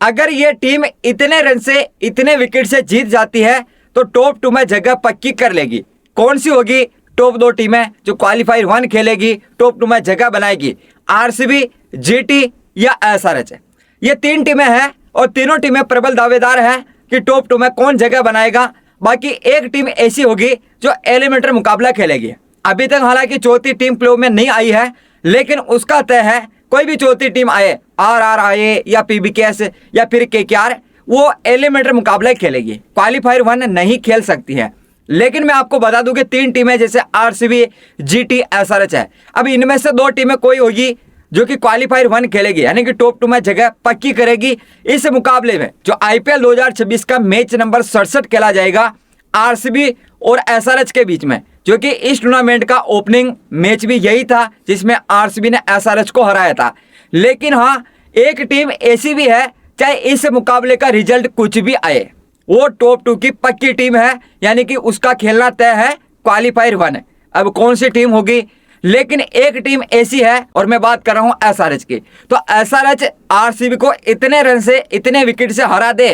अगर ये टीम इतने रन से इतने विकेट से जीत जाती है तो टॉप 2 में जगह पक्की कर लेगी। कौन सी होगी टॉप 2 टीमें जो क्वालीफायर 1 खेलेगी, टॉप 2 में जगह बनाएगी? आरसीबी, जीटी या एसआरएच। ये 3 टीमें हैं और तीनों टीमें प्रबल दावेदार हैं कि टॉप 2 में कौन जगह बनाएगा। बाकी एक टीम ऐसी होगी जो एलिमिनेटर मुकाबला खेलेगी। अभी तक हालांकि चौथी टीम प्लेऑफ में नहीं आई है, लेकिन उसका तय है कोई भी चौथी टीम आए, आरआर आए या पीबीकेएस या फिर केकेआर, वो एलिमिनेटर मुकाबला खेलेगी, क्वालीफायर 1 नहीं खेल सकती है। लेकिन मैं आपको बता दूं कि 3 टीमें जैसे आरसीबी, जीटी, एसआरएच है। अब इनमें से 2 टीमें कोई होगी जो कि क्वालीफायर 1 खेलेगी, यानी कि टॉप 2 में जगह पक्की करेगी। इस मुकाबले में जो आईपीएल 2026 का मैच नंबर 67 खेला जाएगा आरसीबी और एसआरएच के बीच में, जो कि इस टूर्नामेंट का ओपनिंग मैच भी यही था जिसमें आरसीबी ने एसआरएच को हराया था। लेकिन हाँ, एक टीम ऐसी भी है चाहे इस मुकाबले का रिजल्ट कुछ भी आए, वो टॉप 2 की पक्की टीम है, यानी कि उसका खेलना तय है क्वालीफायर 1। अब कौन सी टीम होगी? लेकिन एक टीम ऐसी है और मैं बात कर रहा हूं एसआरएच की। तो एसआरएच आरसीबी को इतने रन से इतने विकेट से हरा दे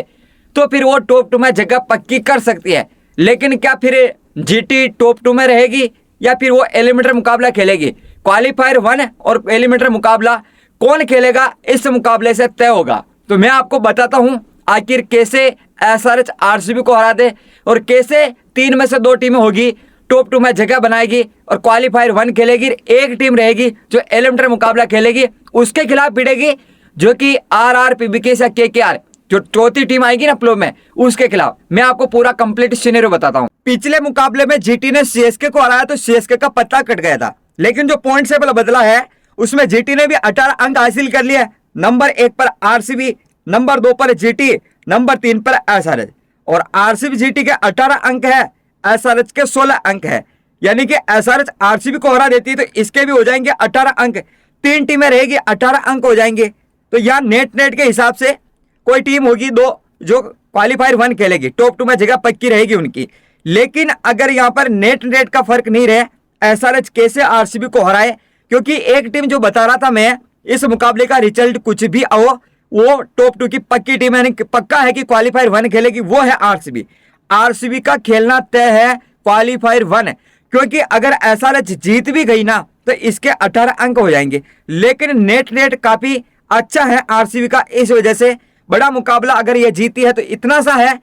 तो फिर वो टॉप 2 में जगह पक्की कर सकती है। लेकिन क्या फिर जीटी टॉप 2 में रहेगी या फिर वो एलिमिनेटर मुकाबला खेलेगी? क्वालीफायर 1 और एलिमिनेटर मुकाबला कौन खेलेगा, इस मुकाबले से तय होगा। तो मैं आपको बताता हूं आखिर कैसे एसआरएच आरसीबी को हरा दे और कैसे 3 में से 2 टीमें होगी टॉप 2 में जगह बनाएगी और क्वालीफायर 1 खेलेगी। एक टीम रहेगी जो एलिमिनेटर मुकाबला खेलेगी, उसके खिलाफ भिड़ेगी, जो कि आरआर, पीबीकेएस या केकेआर, जो चौथी टीम आएगी ना प्लेऑफ में, उसके खिलाफ। मैं आपको पूरा कंप्लीट सिनेरियो बताता हूं। पिछले मुकाबले में जीटी ने सीएसके को हराया तो सीएसके का पत्ता कट गया था, लेकिन जो पॉइंट टेबल बदला है उसमें जीटी ने भी 18 अंक हासिल कर लिए। नंबर 1 पर आरसीबी, नंबर 2 पर जीटी, नंबर 3 पर एसआरएच। और आरसीबी जीटी के 18 अंक है, एसआरएच के 16 अंक है, यानी कि एसआरएच आरसीबी को हरा देती है तो इसके भी हो जाएंगे 18 अंक। 3 टीमें रहेगी, 18 अंक हो जाएंगे। तो यहाँ नेट के हिसाब से कोई टीम होगी 2 जो क्वालीफायर 1 खेलेगी, टॉप 2 में जगह पक्की रहेगी उनकी। लेकिन अगर यहाँ पर नेट का फर्क नहीं रहे, एसआरएच कैसे आरसीबी को हराए? क्योंकि एक टीम जो बता रहा था मैं, इस मुकाबले का रिजल्ट कुछ भी आओ, वो टॉप 2 की पक्की टीम है, पक्का है कि क्वालीफायर 1 खेलेगी, वो है आरसीबी। आरसीबी का खेलना तय है क्वालीफायर 1, क्योंकि अगर एसआरएच जीत भी गई ना तो इसके 18 अंक हो जाएंगे। लेकिन नेट काफी अच्छा है आरसीबी का, इस वजह से बड़ा मुकाबला अगर ये जीती है तो इतना सा है,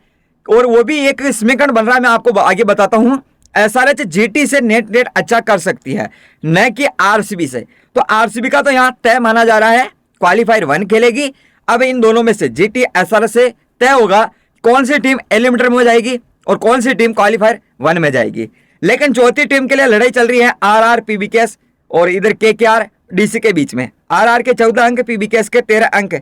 और वो भी एक समीकरण बन रहा है, मैं आपको आगे बताता हूं। एसआरएच जीटी से नेट अच्छा कर सकती है, न कि आरसीबी से। तो आरसीबी का तो यहाँ तय माना जा रहा है, क्वालीफायर 1 खेलेगी। अब इन दोनों में से जीटी एसआरएच से तय होगा कौन सी टीम एलिमिनेटर में जाएगी और कौन सी टीम क्वालीफायर 1 में जाएगी। लेकिन चौथी टीम के लिए लड़ाई चल रही है आरआर, पीबीकेएस और इधर केकेआर, डीसी के बीच में। आरआर के 14 अंक, पीबीकेएस के 13 अंक।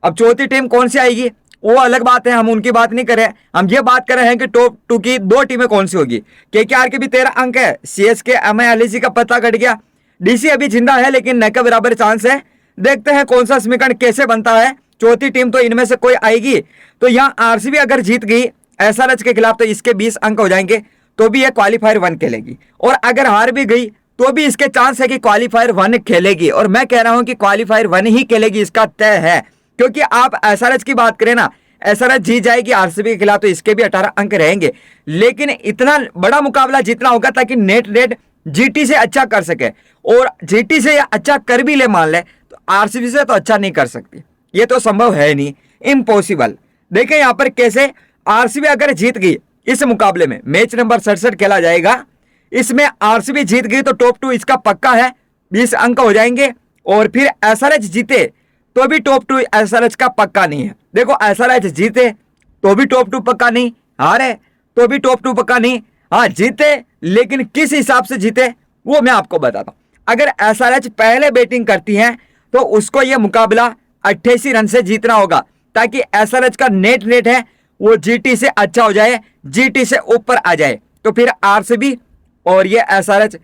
अब चौथी टीम कौन सी आएगी वो अलग बात है, हम उनकी बात नहीं कर रहे हैं। हम ये बात कर रहे हैं कि टॉप 2 की 2 टीमें कौन सी होगी। केकेआर के भी 13 अंक है, सीएसके, एमआई का पत्ता कट गया, डीसी अभी जिंदा है लेकिन न के बराबर चांस है। देखते हैं कौन सा समीकरण कैसे बनता है। चौथी टीम तो इनमें से कोई आएगी। तो यहाँ आरसीबी अगर जीत गई एसआरएच के खिलाफ तो इसके 20 अंक हो जाएंगे, तो भी ये क्वालीफायर 1 खेलेगी। और अगर हार भी गई तो भी इसके चांस है कि क्वालीफायर 1 खेलेगी। और मैं कह रहा हूं कि क्वालीफायर 1 ही खेलेगी, इसका तय है। क्योंकि आप एसआरएच की बात करें ना, एसआरएच जीत जाएगी आरसीबी के खिलाफ तो इसके भी 18 अंक रहेंगे। लेकिन इतना बड़ा मुकाबला जीतना होगा ताकि नेट जीटी से अच्छा कर सके, और जीटी से अच्छा कर भी ले मान ले तो आरसीबी से तो अच्छा नहीं कर सकती, ये तो संभव है नहीं, इम्पॉसिबल। देखें यहाँ पर कैसे आरसीबी अगर जीत गई इस मुकाबले में, मैच नंबर 67 खेला जाएगा, इसमें आरसीबी जीत गई तो टॉप 2 इसका पक्का है, 20 अंक हो जाएंगे। और फिर एसआरएच जीते तो भी टॉप 2 एसआरएच का पक्का नहीं है। देखो एसआरएच जीते तो भी टॉप 2 पक्का नहीं, हारे तो भी टॉप 2 पक्का नहीं। हाँ जीते, लेकिन किस हिसाब से जीते वो मैं आपको बताता हूं। अगर एसआरएच पहले बैटिंग करती है तो उसको यह मुकाबला 88 रन से जीतना होगा, ताकि एसआरएच का नेट है वो जीटी से अच्छा हो जाए, जीटी से ऊपर आ जाए। तो फिर आरसीबी और ये एसआरएच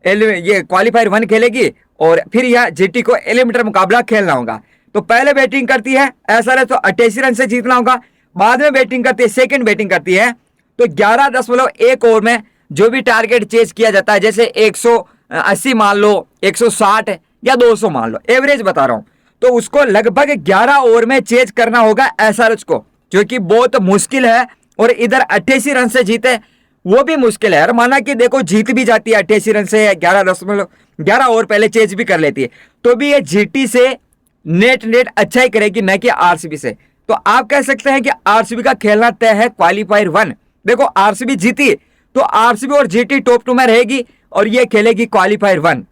ये क्वालीफायर 1 खेलेगी और फिर यह जीटी को एलिमिनेटर मुकाबला खेलना होगा। तो पहले बैटिंग करती है एसआरएच तो 88 रन से जीतना होगा, बाद में बैटिंग करती है, सेकंड बैटिंग करती है तो 11.1 ओवर में जो भी टारगेट चेज किया जाता है, जैसे 180 मान लो, 160 या 200 मान लो, एवरेज बता रहा हूं, तो उसको लगभग 11 ओवर में चेज करना होगा एसआरएच को, जो कि बहुत मुश्किल है। और इधर 88 रन से जीते वो भी मुश्किल है। और माना कि देखो जीत भी जाती है 88 रन से, 11 ओवर पहले चेज भी कर लेती है, तो भी ये जीटी से नेट अच्छा ही करेगी, न कि आरसीबी से। तो आप कह सकते हैं कि आरसीबी का खेलना तय है क्वालीफायर 1। देखो आरसीबी जीती तो आरसीबी और जीटी टॉप 2 में रहेगी और ये खेलेगी क्वालीफायर 1।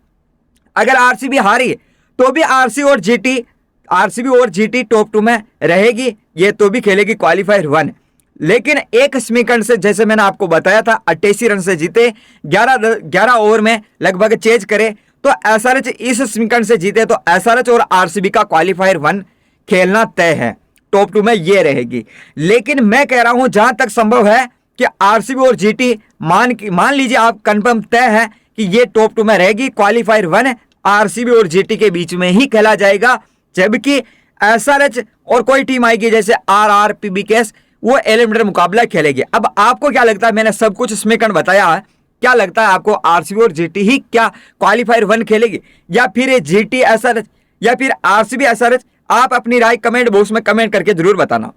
अगर आरसीबी हारी तो भी आरसीबी और जीटी टॉप 2 में रहेगी, ये तो भी खेलेगी क्वालीफायर 1। लेकिन एक समीकरण से, जैसे मैंने आपको बताया था, 88 रन से जीते, 11 ओवर में लगभग चेज करे, तो एसआरएच इस समीकरण से जीते तो एसआरएच और आरसीबी का क्वालीफायर 1 खेलना तय है, टॉप 2 में ये रहेगी। लेकिन मैं कह रहा हूं जहां तक संभव है कि आरसीबी और जीटी मान लीजिए आप कंफर्म तय है कि ये टॉप 2 में रहेगी, क्वालीफायर 1 आरसीबी और जीटी के बीच में ही खेला जाएगा। जबकि एसआरएच और कोई टीम आएगी जैसे आरआर, पीबीकेएस, वो एलिमिनेटर मुकाबला खेलेगी। अब आपको क्या लगता है, मैंने सब कुछ समीकरण बताया है, क्या लगता है आपको आरसीबी और जीटी ही क्या क्वालीफायर 1 खेलेगी, या फिर जीटी एसआरएच, या फिर आरसीबी एसआरएच? आप अपनी राय कमेंट बॉक्स में कमेंट करके जरूर बताना।